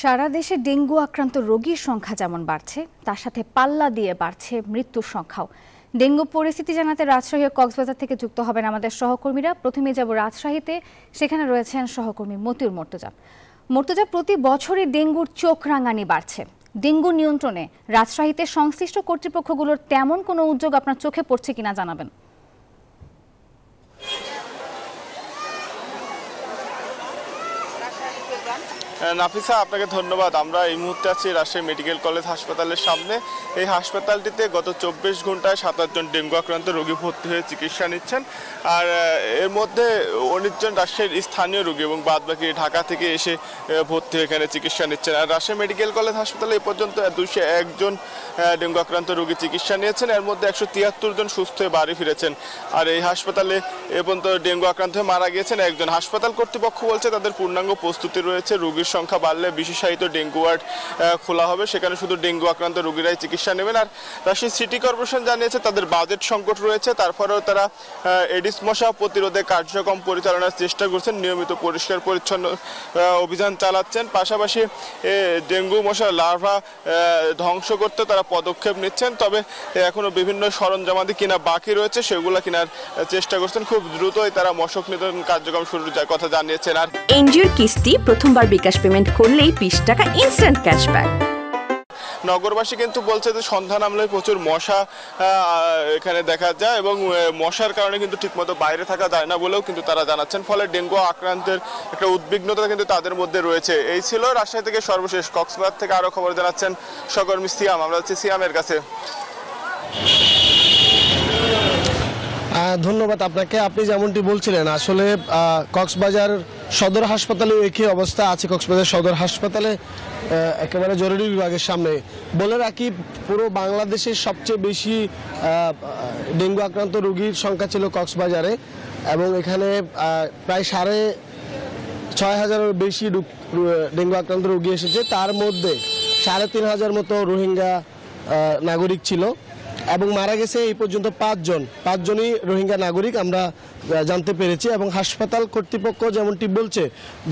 সারা দেশে ডেঙ্গু আক্রান্ত রোগীর সংখ্যা যেমন বাড়ছে তার সাথে পাল্লা দিয়ে বাড়ছে মৃত্যুর সংখ্যাও। ডেঙ্গু পরিস্থিতি জানাতে রাজশাহী ও কক্সবাজার থেকে যুক্ত হবেন আমাদের সহকর্মীরা। প্রথমে যাব রাজশাহীতে, সেখানে রয়েছেন সহকর্মী মতিউর মর্তুজা। মর্তুজা, প্রতি বছরই ডেঙ্গুর চোখ রাঙানি বাড়ছে। ডেঙ্গু নিয়ন্ত্রণে রাজশাহীতে সংশ্লিষ্ট কর্তৃপক্ষগুলোর তেমন কোনো উদ্যোগ আপনার চোখে পড়ছে কিনা জানাবেন। নাফিসা, আপনাকে ধন্যবাদ। আমরা এই মুহূর্তে আছি রাজশাহী মেডিকেল কলেজ হাসপাতালের সামনে। এই হাসপাতালটিতে গত 24 ঘন্টায় 27 জন ডেঙ্গু আক্রান্ত রোগী ভর্তি হয়ে চিকিৎসা নিচ্ছেন। আর এর মধ্যে 19 জন রাজশাহীর স্থানীয় রোগী এবং বাদবাকি ঢাকা থেকে এসে ভর্তি হয়ে এখানে চিকিৎসা নিচ্ছেন। আর রাজশাহী মেডিকেল কলেজ হাসপাতালে এ পর্যন্ত 201 জন ডেঙ্গু আক্রান্ত রোগী চিকিৎসা নিয়েছেন। এর মধ্যে 173 জন সুস্থ হয়ে বাড়ি ফিরেছেন। আর এই হাসপাতালে এ পর্যন্ত ডেঙ্গু আক্রান্ত হয়ে মারা গিয়েছেন একজন। হাসপাতাল কর্তৃপক্ষ বলছে তাদের পূর্ণাঙ্গ প্রস্তুতি রয়েছে। রোগীর সংখ্যা বাড়লে বিশেষায়িত ডেঙ্গু ওয়ার্ড খোলা হবে, সেখানে শুধু ডেঙ্গু আক্রান্ত রোগীরাই চিকিৎসা নেবেন। আর রাজশাহী সিটি কর্পোরেশন জানিয়েছে তাদের বাজেট সংকট রয়েছে, তারপরেও তারা এডিস মশা প্রতিরোধে কার্যক্রম পরিচালনার চেষ্টা করছেন, নিয়মিত পরিষ্কার পরিচ্ছন্ন অভিযান চালাচ্ছেন। পাশাপাশি ডেঙ্গু মশার লার্ভা ধ্বংস করতে তারা পদক্ষেপ নিচ্ছেন। তবে এখনো বিভিন্ন সরঞ্জামাদি কিনা বাকি রয়েছে, সেগুলো কেনার চেষ্টা করছেন। খুব দ্রুতই তারা মশক নিধন কার্যক্রম শুরুর কথা জানিয়েছেন। আর এনজিওর কিস্তি প্রথমবার বিকাশ পেমেন্ট করলেই 20 টাকা ইনস্ট্যান্ট ক্যাশব্যাক। নগরবাসী কিন্তু বলছে যে সন্ধ্যা নামলে প্রচুর মশা এখানে দেখা যায় এবং মশার কারণে কিন্তু ঠিকমতো বাইরে থাকা যায় না বলেও কিন্তু তারা জানাচ্ছেন। ফলে ডেঙ্গু আক্রান্তের একটা উদ্বিগ্নতা কিন্তু তাদের মধ্যে রয়েছে। এই ছিল রাজশাহী থেকে সর্বশেষ। কক্সবাজার থেকে আরো খবর জানাচ্ছেন সহকর্মী সিয়াম। আমরা হচ্ছে সিয়ামের কাছে। ধন্যবাদ আপনাকে। আপনি যেমনটি বলছিলেন, আসলে কক্সবাজার সদর হাসপাতালে একই অবস্থা আছে। কক্সবাজার সদর হাসপাতালে একেবারে জরুরি বিভাগের সামনে বলে রাখি, পুরো বাংলাদেশের সবচেয়ে বেশি ডেঙ্গু আক্রান্ত রোগীর সংখ্যা ছিল কক্সবাজারে এবং এখানে প্রায় 6,500-এর বেশি ডেঙ্গু আক্রান্ত রোগী এসেছে। তার মধ্যে 3,500 মতো রোহিঙ্গা নাগরিক ছিল এবং মারা গেছে এই পর্যন্ত 5জনই রোহিঙ্গা নাগরিক আমরা জানতে পেরেছি। এবং হাসপাতাল কর্তৃপক্ষ যেমনটি বলছে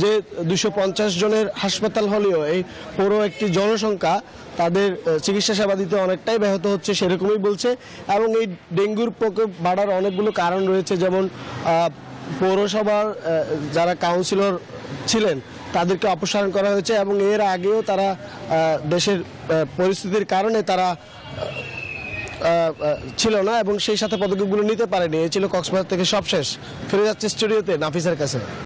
যে 250 জনের হাসপাতাল হলেও এই পুরো একটি জনসংখ্যা তাদের চিকিৎসা সেবা দিতে অনেকটাই ব্যাহত হচ্ছে, সেরকমই বলছে। এবং এই ডেঙ্গুর প্রকোপ বাড়ার অনেকগুলো কারণ রয়েছে, যেমন পৌরসভার যারা কাউন্সিলর ছিলেন তাদেরকে অপসারণ করা হয়েছে এবং এর আগেও তারা দেশের পরিস্থিতির কারণে তারা ছিল না এবং সেই সাথে পদক্ষেপগুলো নিতে পারেনি। এই ছিল কক্সবাজার থেকে সবশেষ। ফিরে যাচ্ছে স্টুডিওতে নাফিসের কাছে।